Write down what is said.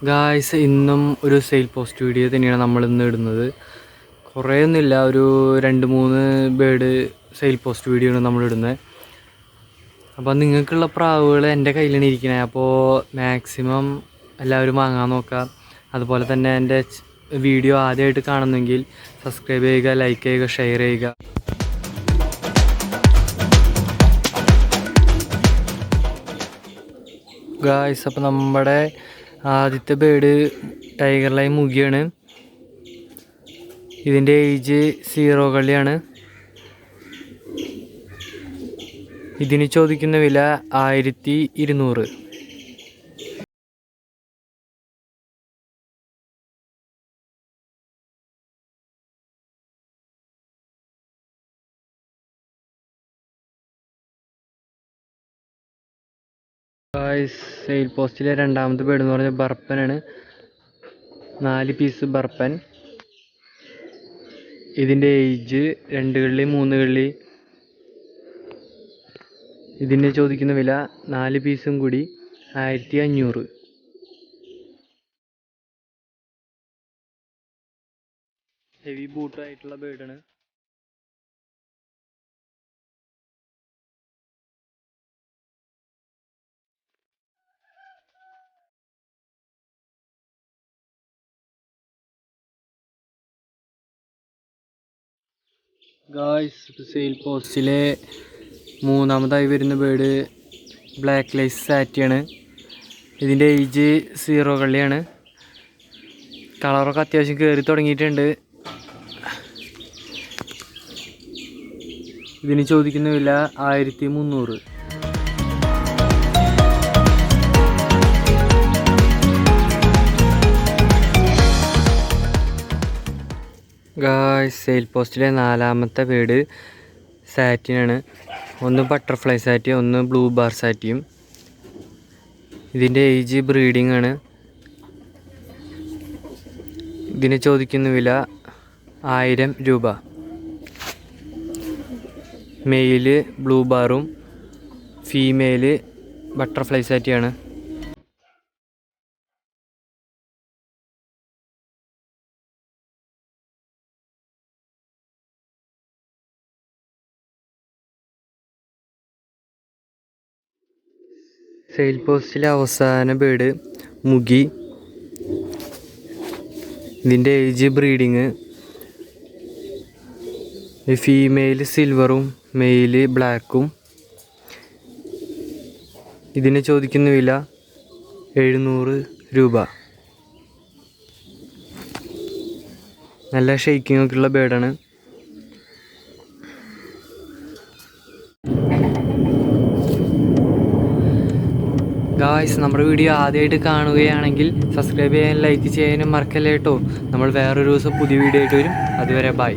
Guys, ഇന്നും ഒരു sale post video തന്നെയാണ് നമ്മളിന്ന് ഇടുന്നത്. കുറേയൊന്നുമില്ല, ഒരു 2-3 ബേർഡ് സെയിൽ പോസ്റ്റ് വീഡിയോ ആണ് നമ്മളിടുന്നത്. അപ്പോൾ നിങ്ങൾക്കുള്ള പ്രാവുകൾ എൻ്റെ കയ്യിലാണ് ഇരിക്കുന്നത്. അപ്പോൾ മാക്സിമം എല്ലാവരും വാങ്ങാൻ നോക്കുക. അതുപോലെ തന്നെ എൻ്റെ വീഡിയോ ആദ്യമായിട്ട് കാണുന്നെങ്കിൽ സബ്സ്ക്രൈബ് ചെയ്യുക, ലൈക്ക് ചെയ്യുക, ഷെയർ ചെയ്യുക. ഗായ്സ്, അപ്പോൾ നമ്മുടെ ആദ്യത്തെ ബേർഡ് ടൈഗർ ലൈൻ മുഗിയാണ്. ഇതിൻ്റെ ഏജ് 0 കള്ളിയാണ്. ഇതിന് ചോദിക്കുന്ന വില 1200. സെയിൽ പോസ്റ്റിലെ രണ്ടാമത്തെ ബേർഡ് എന്ന് പറഞ്ഞാൽ ബർപ്പനാണ്. 4 പീസ് ബർപ്പൻ. ഇതിൻ്റെ ഏജ് 2 കള്ളി 3 കള്ളി. ഇതിന് ചോദിക്കുന്ന വില 4 പീസും കൂടി 1500. ഹെവി ബൂട്ടായിട്ടുള്ള ബേർഡാണ്. ഗായ്സ്, സെയിൽ പോസ്റ്റിലെ മൂന്നാമതായി വരുന്ന ബേർഡ് ബ്ലാക്ക് ലൈസ് സാറ്റിയാണ്. ഇതിൻ്റെ ഏജ് 0 കള്ളിയാണ്. കളറൊക്കെ അത്യാവശ്യം കയറി തുടങ്ങിയിട്ടുണ്ട്. ഇതിന് ചോദിക്കുന്ന വില 1300. ഗായ്സ്, സെയിൽ പോസ്റ്റിലെ നാലാമത്തെ ബേർഡ് സാറ്റിനാണ്. ഒന്ന് ബട്ടർഫ്ലൈ സാറ്റി, ഒന്ന് ബ്ലൂ ബാർ സാറ്റിയും. ഇതിൻ്റെ ഏജ് ബ്രീഡിംഗ് ആണ്. ഇതിന് ചോദിക്കുന്ന വില 1000 രൂപ. മെയില് ബ്ലൂ ബാറും ഫീമെയില് ബട്ടർഫ്ലൈ സാറ്റിയാണ്. സെയിൽ പോസ്റ്റിലെ അവസാന ബേർഡ് മുഗി. ഇതിൻ്റെ ഏജ് ബ്രീഡിങ്. ഫീമെയിൽ സിൽവറും മെയില് ബ്ലാക്കും. ഇതിന് ചോദിക്കുന്ന വില 700 രൂപ. നല്ല ഷെയ്ക്കിംഗ് ഒക്കെ ഉള്ള ബേർഡാണ്. ഗായ്സ്, നമ്മുടെ വീഡിയോ ആദ്യമായിട്ട് കാണുകയാണെങ്കിൽ സബ്സ്ക്രൈബ് ചെയ്യാനും ലൈക്ക് ചെയ്യാനും മറക്കല്ലേ കേട്ടോ. നമ്മൾ വേറൊരു ദിവസം പുതിയ വീഡിയോ ആയിട്ട് വരും. അതുവരെ ബൈ.